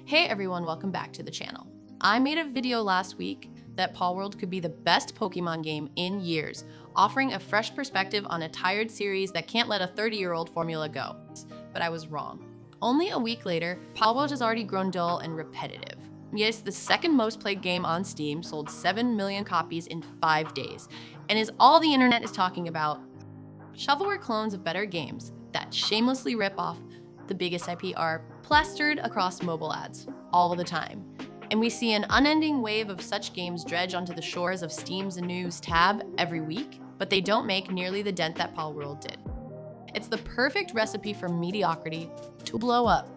Hey everyone, welcome back to the channel. I made a video last week that Palworld could be the best Pokemon game in years, offering a fresh perspective on a tired series that can't let a 30-year-old formula go. But I was wrong. Only a week later, Palworld has already grown dull and repetitive. Yes, the second most played game on Steam sold 7 million copies in 5 days, and is all the internet is talking about. Shovelware clones of better games that shamelessly rip off the biggest IP are plastered across mobile ads all the time. And we see an unending wave of such games dredge onto the shores of Steam's news tab every week, but they don't make nearly the dent that Palworld did. It's the perfect recipe for mediocrity to blow up.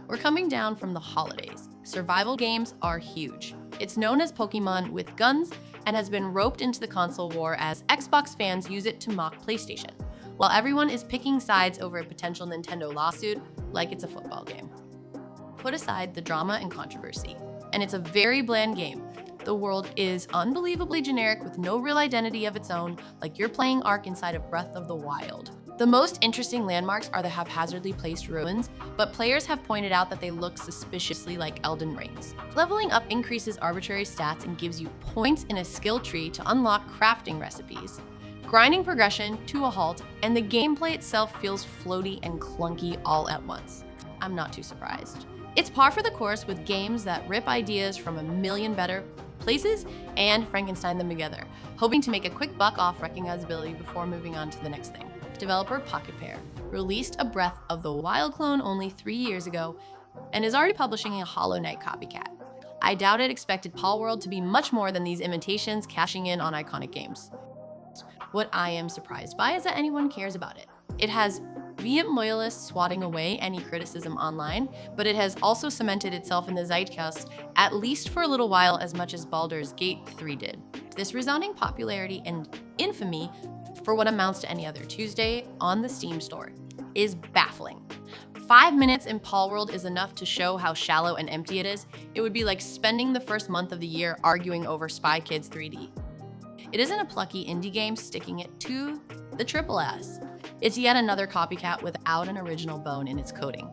We're coming down from the holidays. Survival games are huge. It's known as Pokemon with guns and has been roped into the console war as Xbox fans use it to mock PlayStation, while everyone is picking sides over a potential Nintendo lawsuit like it's a football game. Put aside the drama and controversy, and it's a very bland game. The world is unbelievably generic with no real identity of its own, like you're playing Ark inside of Breath of the Wild. The most interesting landmarks are the haphazardly placed ruins, but players have pointed out that they look suspiciously like Elden Rings. Leveling up increases arbitrary stats and gives you points in a skill tree to unlock crafting recipes. Grinding progression to a halt, and the gameplay itself feels floaty and clunky all at once. I'm not too surprised. It's par for the course with games that rip ideas from a million better places and Frankenstein them together, hoping to make a quick buck off recognizability before moving on to the next thing. Developer Pocket Pair released a Breath of the Wild clone only 3 years ago and is already publishing a Hollow Knight copycat. I doubt it expected Palworld to be much more than these imitations cashing in on iconic games. What I am surprised by is that anyone cares about it. It has vehement loyalists swatting away any criticism online, but it has also cemented itself in the zeitgeist, at least for a little while, as much as Baldur's Gate 3 did. This resounding popularity and infamy for what amounts to any other Tuesday on the Steam store is baffling. 5 minutes in Palworld is enough to show how shallow and empty it is. It would be like spending the first month of the year arguing over Spy Kids 3D. It isn't a plucky indie game sticking it to the triple S. It's yet another copycat without an original bone in its coding.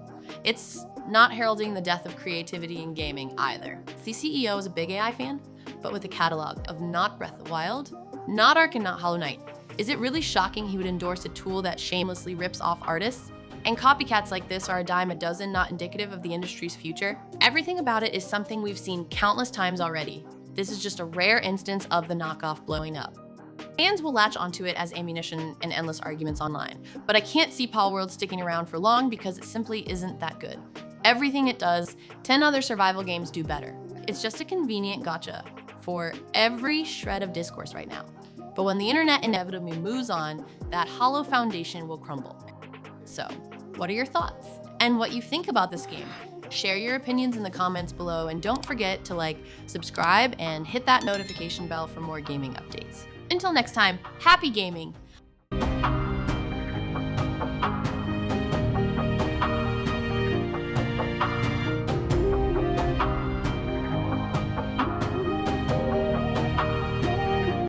It's not heralding the death of creativity in gaming either. The CEO is a big AI fan, but with a catalog of not Breath of the Wild, not Ark, and not Hollow Knight. Is it really shocking he would endorse a tool that shamelessly rips off artists? And copycats like this are a dime a dozen, not indicative of the industry's future. Everything about it is something we've seen countless times already. This is just a rare instance of the knockoff blowing up. Fans will latch onto it as ammunition and endless arguments online, but I can't see Palworld sticking around for long because it simply isn't that good. Everything it does, 10 other survival games do better. It's just a convenient gotcha for every shred of discourse right now. But when the internet inevitably moves on, that hollow foundation will crumble. So, what are your thoughts? And what you think about this game? Share your opinions in the comments below, and don't forget to like, subscribe, and hit that notification bell for more gaming updates. Until next time, happy gaming!